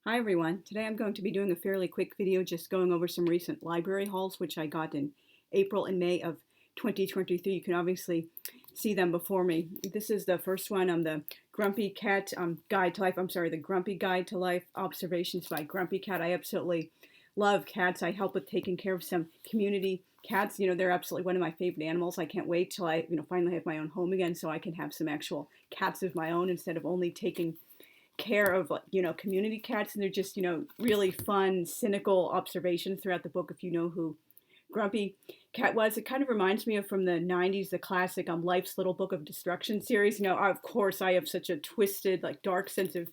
Hi everyone. Today I'm going to be doing a fairly quick video just going over some recent library hauls which I got in April and May of 2023. You can obviously see them before me. This is the first one on the Grumpy Cat Guide to Life. The Grumpy Guide to Life Observations by Grumpy Cat. I absolutely love cats. I help with taking care of some community cats. They're absolutely one of my favorite animals. I can't wait till I finally have my own home again so I can have some actual cats of my own instead of only taking care of community cats. And they're just really fun cynical observations throughout the book. If you know who Grumpy Cat was, it kind of reminds me of from the 90s the classic Life's Little Book of Destruction series. Of course I have such a twisted dark sense of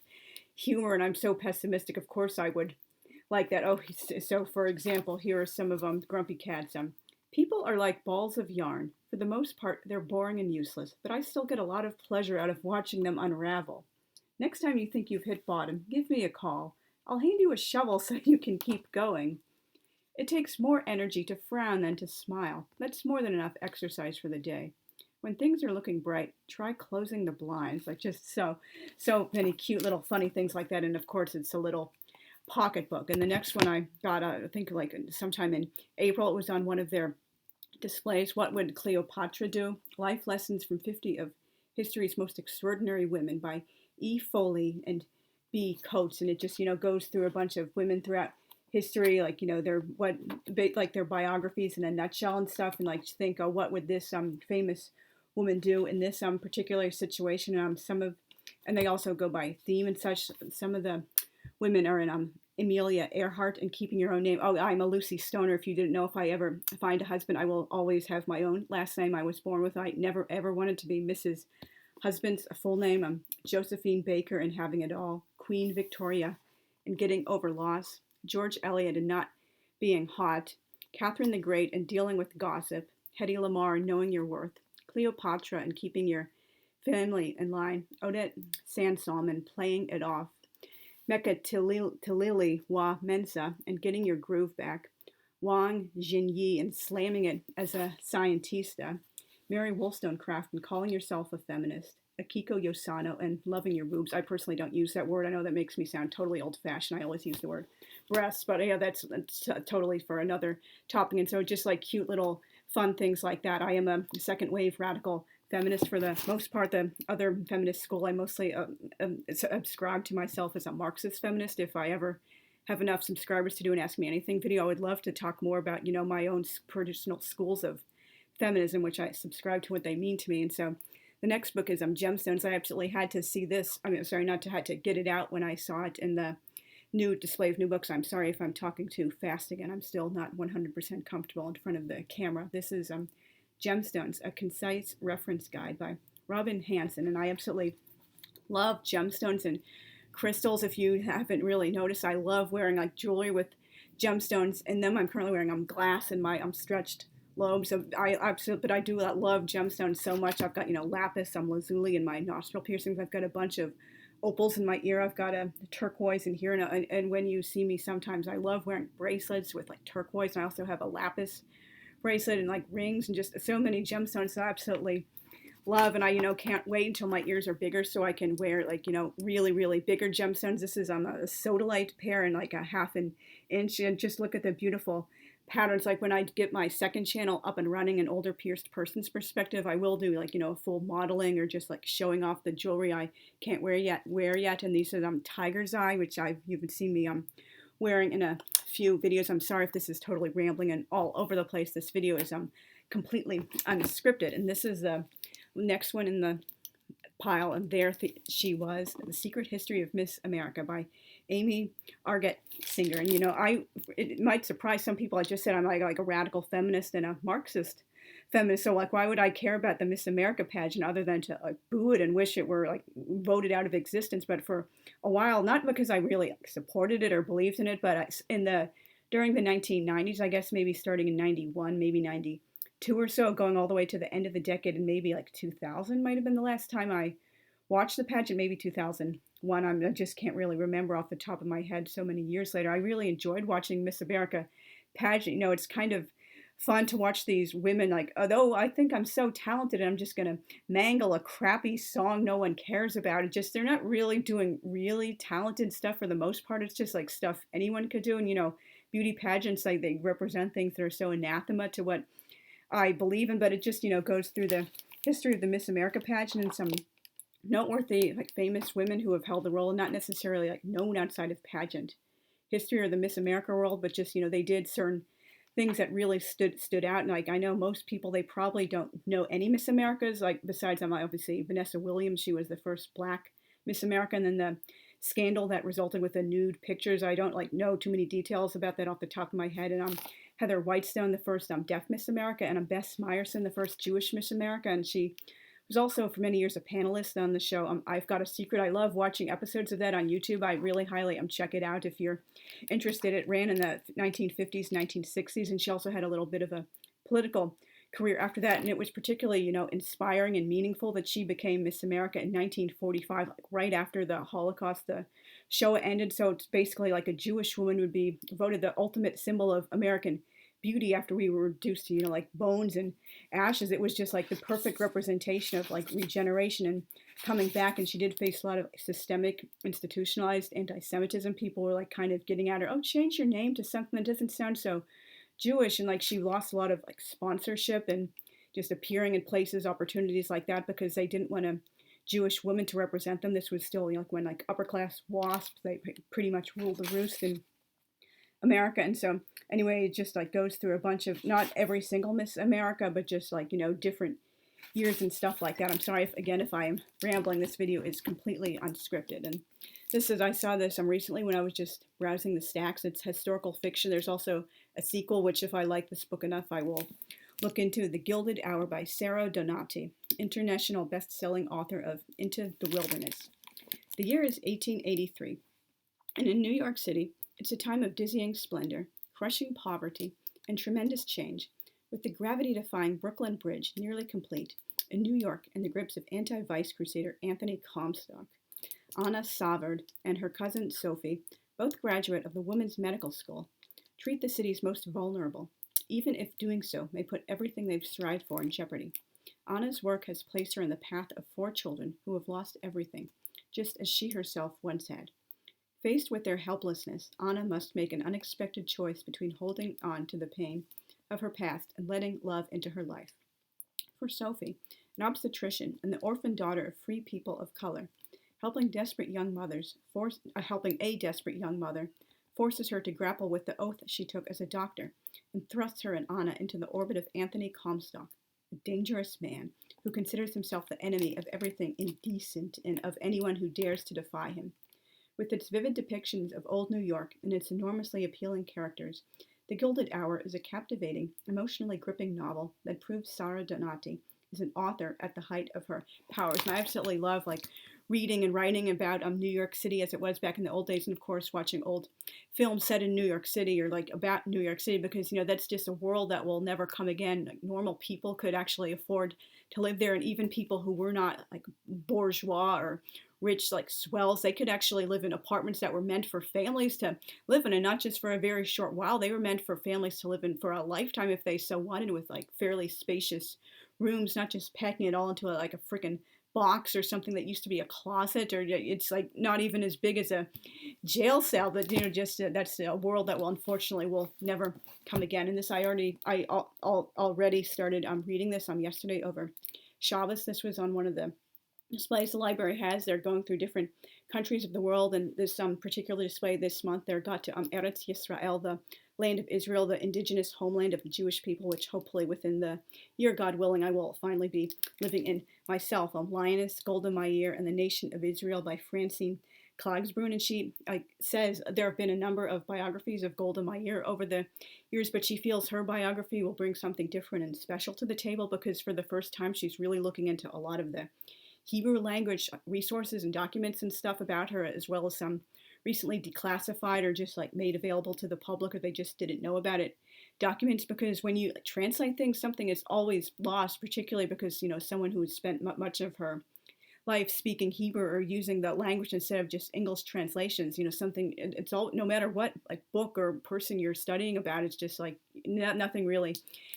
humor and I'm so pessimistic. Of course I would like that. So for example, here are some of Grumpy Cat's people are like balls of yarn. For the most part they're boring and useless, but I still get a lot of pleasure out of watching them unravel. Next time you think you've hit bottom, give me a call. I'll hand you a shovel so you can keep going. It takes more energy to frown than to smile. That's more than enough exercise for the day. When things are looking bright, try closing the blinds. Just so many cute little funny things like that. And of course, it's a little pocketbook. And the next one I got, I think sometime in April, it was on one of their displays. What would Cleopatra do? Life lessons from 50 of history's most extraordinary women by Foley and B. Coates, and it just goes through a bunch of women throughout history, their biographies in a nutshell and stuff, and think, oh, what would this famous woman do in this particular situation? And they also go by theme and such. Some of the women are in Amelia Earhart and Keeping Your Own Name. Oh, I'm a Lucy Stoner. If you didn't know, if I ever find a husband, I will always have my own last name I was born with. I never ever wanted to be Mrs. Husband's full name, Josephine Baker and Having It All, Queen Victoria and Getting Over Loss, George Eliot and Not Being Hot, Catherine the Great and Dealing with Gossip, Hedy Lamarr and Knowing Your Worth, Cleopatra and Keeping Your Family in Line, Odette Sansom and Playing It Off, Mecca Tilili Wa Mensa and Getting Your Groove Back, Wang Jinyi and Slamming It as a Scientista, Mary Wollstonecraft and Calling Yourself a Feminist, Akiko Yosano and Loving Your Boobs. I personally don't use that word. I know that makes me sound totally old-fashioned. I always use the word breasts, but yeah, that's totally for another topic. And so just cute little fun things like that. I am a second wave radical feminist for the most part. The other feminist school, I mostly ascribe to myself as a Marxist feminist. If I ever have enough subscribers to do an Ask Me Anything video, I would love to talk more about my own personal schools of feminism, which I subscribe to what they mean to me. And so the next book is Gemstones. I absolutely had to see this. Had to get it out when I saw it in the new display of new books. I'm sorry if I'm talking too fast again. I'm still not 100% comfortable in front of the camera. This is Gemstones, a concise reference guide by Robin Hansen. And I absolutely love gemstones and crystals. If you haven't really noticed, I love wearing jewelry with gemstones in them. I'm currently wearing glass in my stretched lobes. But I do love gemstones so much. I've got lapis, lazuli in my nostril piercings. I've got a bunch of opals in my ear. I've got a turquoise in here, and when you see me sometimes, I love wearing bracelets with turquoise. And I also have a lapis bracelet and rings and just so many gemstones that I absolutely love. And I can't wait until my ears are bigger so I can wear really really bigger gemstones. This is a sodalite pair and a half an inch, and just look at the beautiful patterns. When I get my second channel up and running, an older pierced person's perspective, I will do full modeling or just showing off the jewelry I can't wear yet. And these are tiger's eye, which you've seen me wearing in a few videos. I'm sorry if this is totally rambling and all over the place. This video is completely unscripted. And this is the next one in the pile, and she was The Secret History of Miss America by Amy Argetsinger. And it might surprise some people. I just said I'm like a radical feminist and a Marxist feminist. So why would I care about the Miss America pageant other than to boo it and wish it were voted out of existence? But for a while, not because I really supported it or believed in it, but during the 1990s, I guess maybe starting in 91, maybe 92 or so, going all the way to the end of the decade, and maybe 2000 might have been the last time I watched the pageant, maybe 2001. I just can't really remember off the top of my head so many years later. I really enjoyed watching Miss America pageant. It's kind of fun to watch these women, like, although I think I'm so talented and I'm just gonna mangle a crappy song no one cares about. It just, they're not really doing really talented stuff for the most part. It's just like stuff anyone could do. And beauty pageants, like, they represent things that are so anathema to what I believe in, but it just, goes through the history of the Miss America pageant and some noteworthy, like, famous women who have held the role, not necessarily like known outside of pageant history or the Miss America world, but just, they did certain things that really stood out. And like, I know most people, they probably don't know any Miss Americas, like, besides obviously Vanessa Williams. She was the first Black Miss America, and then the scandal that resulted with the nude pictures. I don't like know too many details about that off the top of my head. And I'm Heather Whitestone, the first deaf Miss America, and I'm Bess Meyerson, the first Jewish Miss America, and she was also for many years a panelist on the show I've Got a Secret. I love watching episodes of that on YouTube. I really highly check it out if you're interested. It ran in the 1950s, 1960s, and she also had a little bit of a political career after that. And it was particularly, inspiring and meaningful that she became Miss America in 1945, like right after the Holocaust. The show ended, so it's basically like a Jewish woman would be voted the ultimate symbol of American beauty after we were reduced to, like, bones and ashes. It was just like the perfect representation of like regeneration and coming back. And she did face a lot of systemic, institutionalized anti-Semitism. People were like kind of getting at her, oh, change your name to something that doesn't sound so Jewish. And like, she lost a lot of like sponsorship and just appearing in places, opportunities like that, because they didn't want a Jewish woman to represent them. This was still, like, when like upper class WASP, they pretty much ruled the roost in America. And so anyway, it just like goes through a bunch of, not every single Miss America, but just like, different years and stuff like that. I'm sorry if I am rambling. This video is completely unscripted. And I saw this recently when I was just browsing the stacks. It's historical fiction. There's also a sequel, which if I like this book enough, I will look into. The Gilded Hour by Sarah Donati, international best-selling author of Into the Wilderness. The year is 1883, and in New York City, it's a time of dizzying splendor, crushing poverty, and tremendous change, with the gravity-defying Brooklyn Bridge nearly complete, and New York in the grips of anti-vice crusader Anthony Comstock. Anna Savard and her cousin Sophie, both graduate of the Women's Medical School, treat the city's most vulnerable, even if doing so may put everything they've strived for in jeopardy. Anna's work has placed her in the path of 4 children who have lost everything, just as she herself once had. Faced with their helplessness, Anna must make an unexpected choice between holding on to the pain of her past and letting love into her life. For Sophie, an obstetrician and the orphan daughter of free people of color, helping a desperate young mother forces her to grapple with the oath she took as a doctor and thrusts her and Anna into the orbit of Anthony Comstock, a dangerous man who considers himself the enemy of everything indecent and of anyone who dares to defy him. With its vivid depictions of old New York and its enormously appealing characters, The Gilded Hour is a captivating, emotionally gripping novel that proves Sarah Donati is an author at the height of her powers. And I absolutely love, like, reading and writing about New York City as it was back in the old days, and of course watching old films set in New York City or like about New York City, because that's just a world that will never come again. Like, normal people could actually afford to live there, and even people who were not like bourgeois or rich, like swells, they could actually live in apartments that were meant for families to live in, and not just for a very short while. They were meant for families to live in for a lifetime if they so wanted, with like fairly spacious rooms, not just packing it all into like a freaking box or something that used to be a closet, or it's like not even as big as a jail cell. But just that's a world that will unfortunately will never come again. And this I already started reading this yesterday over Shabbos. This was on one of the displays the library has. They're going through different countries of the world, and this particular display this month they got to Eretz Yisrael, the land of Israel, the indigenous homeland of the Jewish people, which hopefully within the year, God willing, I will finally be living in myself. Lioness, Golda Meir, and the Nation of Israel by Francine Klagsbrun. And she says there have been a number of biographies of Golda Meir over the years, but she feels her biography will bring something different and special to the table, because for the first time she's really looking into a lot of the Hebrew language resources and documents and stuff about her, as well as some recently declassified or just like made available to the public, or they just didn't know about it, documents. Because when you translate things, something is always lost, particularly because someone who has spent much of her life speaking Hebrew or using the language instead of just English translations. Something, it's all, no matter what like book or person you're studying about, it's just like nothing really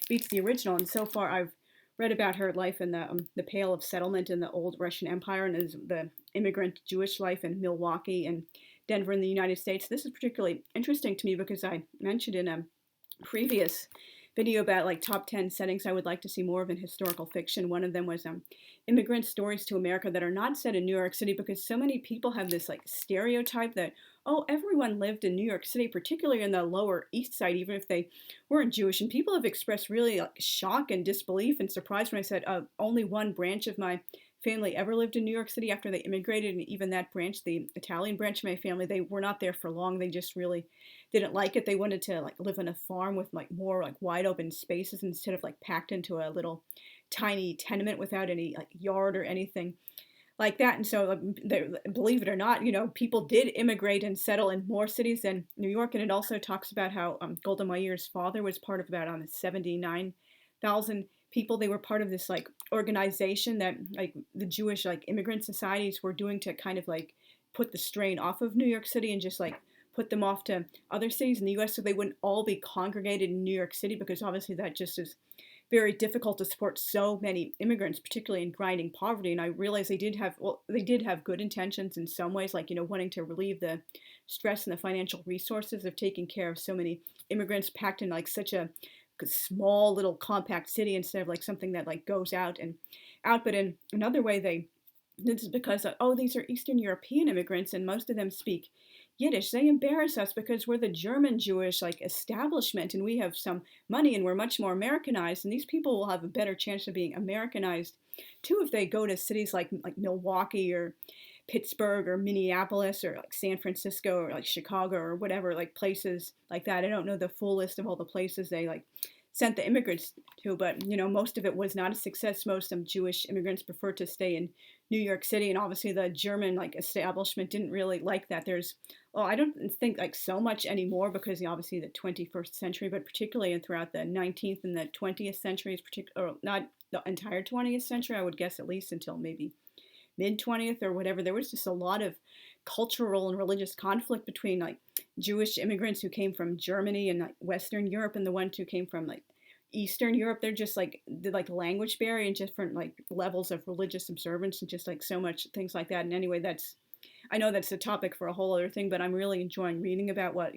beats the original. And so far, I've read about her life in the Pale of Settlement in the old Russian Empire, and the immigrant Jewish life in Milwaukee and Denver in the United States. This is particularly interesting to me because I mentioned in a previous video about like top 10 settings I would like to see more of in historical fiction. One of them was immigrant stories to America that are not set in New York City, because so many people have this like stereotype that, oh, everyone lived in New York City, particularly in the Lower East Side, even if they weren't Jewish. And people have expressed really like shock and disbelief and surprise when I said only one branch of my family ever lived in New York City after they immigrated, and even that branch, the Italian branch of my family, they were not there for long. They just really didn't like it. They wanted to like live on a farm with like more like wide open spaces instead of like packed into a little tiny tenement without any like yard or anything like that. And so, believe it or not, people did immigrate and settle in more cities than New York. And it also talks about how Golda Meir's father was part of about 79,000 people. They were part of this like organization that like the Jewish like immigrant societies were doing to kind of like put the strain off of New York City and just like put them off to other cities in the U.S. so they wouldn't all be congregated in New York City, because obviously that just is very difficult to support so many immigrants, particularly in grinding poverty. And I realized they did have good intentions in some ways, like, wanting to relieve the stress and the financial resources of taking care of so many immigrants packed in like such a small little compact city instead of like something that like goes out and out. But in another way, this is because, these are Eastern European immigrants and most of them speak Yiddish. They embarrass us because we're the German Jewish like establishment and we have some money and we're much more Americanized, and these people will have a better chance of being Americanized too if they go to cities like Milwaukee or Pittsburgh or Minneapolis or like San Francisco or like Chicago or whatever, like places like that. I don't know the full list of all the places they like sent the immigrants to, but most of it was not a success. Most Jewish immigrants preferred to stay in New York City, and obviously the German like establishment didn't really like that. I don't think like so much anymore, because obviously the 21st century, but particularly and throughout the 19th and the 20th centuries, or not the entire 20th century, I would guess at least until maybe mid 20th or whatever, there was just a lot of cultural and religious conflict between like Jewish immigrants who came from Germany and like Western Europe and the ones who came from like Eastern Europe. They're just like the language barrier and different like levels of religious observance and just like so much things like that. And anyway, I know that's a topic for a whole other thing, but I'm really enjoying reading about what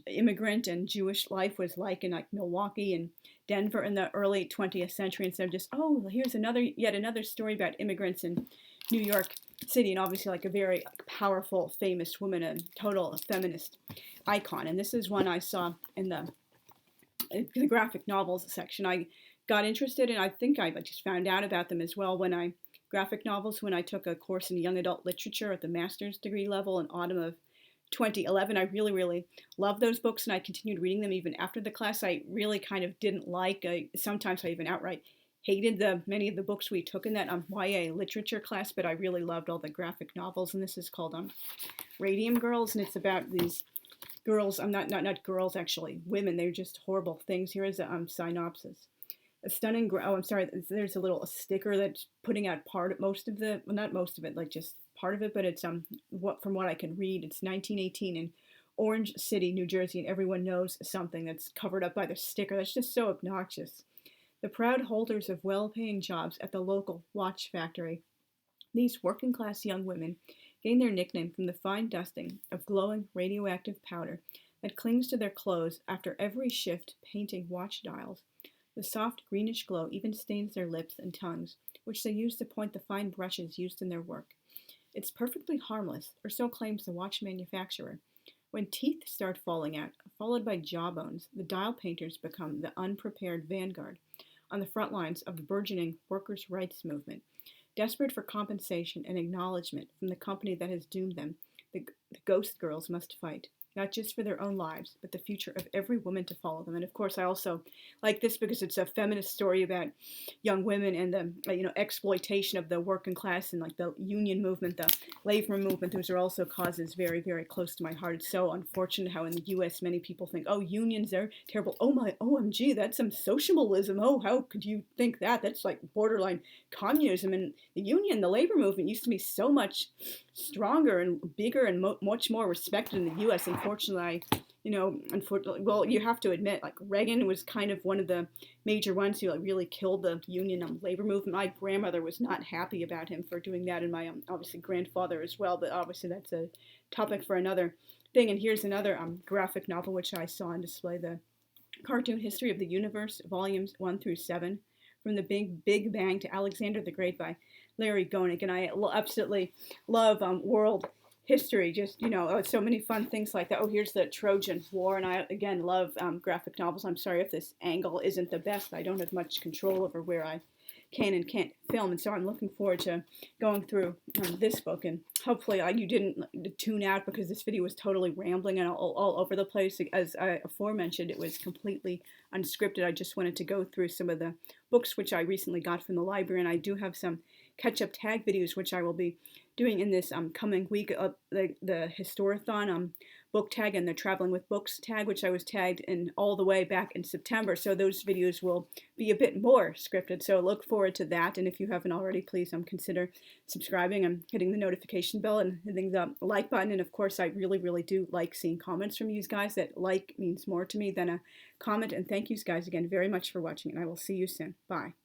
immigrant and Jewish life was like in like Milwaukee and Denver in the early 20th century, instead of just, here's yet another story about immigrants in New York City. And obviously like a very like, powerful, famous woman, a total feminist icon. And this is one I saw in the graphic novels section. I got interested, and I think I just found out about them as well when I took a course in young adult literature at the master's degree level in autumn of 2011. I really, really loved those books, and I continued reading them even after the class. I really kind of didn't like, sometimes I even outright hated many of the books we took in that YA literature class, but I really loved all the graphic novels, and this is called Radium Girls, and it's about these girls, not girls actually, women. They're just horrible things. Here is a synopsis. A stunning, there's a sticker that's putting out not most of it, like just part of it, but it's from what I can read, it's 1918 in Orange City, New Jersey, and everyone knows something that's covered up by the sticker. That's just so obnoxious. The proud holders of well-paying jobs at the local watch factory, these working-class young women gain their nickname from the fine dusting of glowing radioactive powder that clings to their clothes after every shift painting watch dials. The soft greenish glow even stains their lips and tongues, which they use to point the fine brushes used in their work. It's perfectly harmless, or so claims the watch manufacturer. When teeth start falling out, followed by jawbones, the dial painters become the unprepared vanguard on the front lines of the burgeoning workers' rights movement. Desperate for compensation and acknowledgement from the company that has doomed them, the ghost girls must fight. not just for their own lives, but the future of every woman to follow them. And of course, I also like this because it's a feminist story about young women and the exploitation of the working class and like the union movement, the labor movement. Those are also causes very, very close to my heart. It's so unfortunate how in the U.S. many people think, oh, unions are terrible. Oh my, OMG, that's some socialism. Oh, how could you think that? That's like borderline communism. And the union, the labor movement used to be so much stronger and bigger and much more respected in the U.S. Unfortunately, unfortunately, well, you have to admit, like Reagan was kind of one of the major ones who like really killed the union labor movement. My grandmother was not happy about him for doing that, and my obviously grandfather as well. But obviously that's a topic for another thing. And here's another graphic novel which I saw on display: the Cartoon History of the Universe, volumes 1 through 7, from the Big Bang to Alexander the Great by Larry Gonick. And I absolutely love world history, just so many fun things like that. Oh, here's the Trojan War, and I again love graphic novels. I'm sorry if this angle isn't the best. I don't have much control over where I can and can't film, and so I'm looking forward to going through this book. And hopefully you didn't tune out because this video was totally rambling and all over the place. As I aforementioned, it was completely unscripted. I just wanted to go through some of the books which I recently got from the library, and I do have some catch-up tag videos which I will be doing in this coming week. The Historathon book tag and the Traveling with Books tag, which I was tagged in all the way back in September. So those videos will be a bit more scripted. So look forward to that. And if you haven't already, please consider subscribing and hitting the notification bell and hitting the like button. And of course, I really, really do like seeing comments from you guys. That like means more to me than a comment. And thank you guys again very much for watching. And I will see you soon. Bye.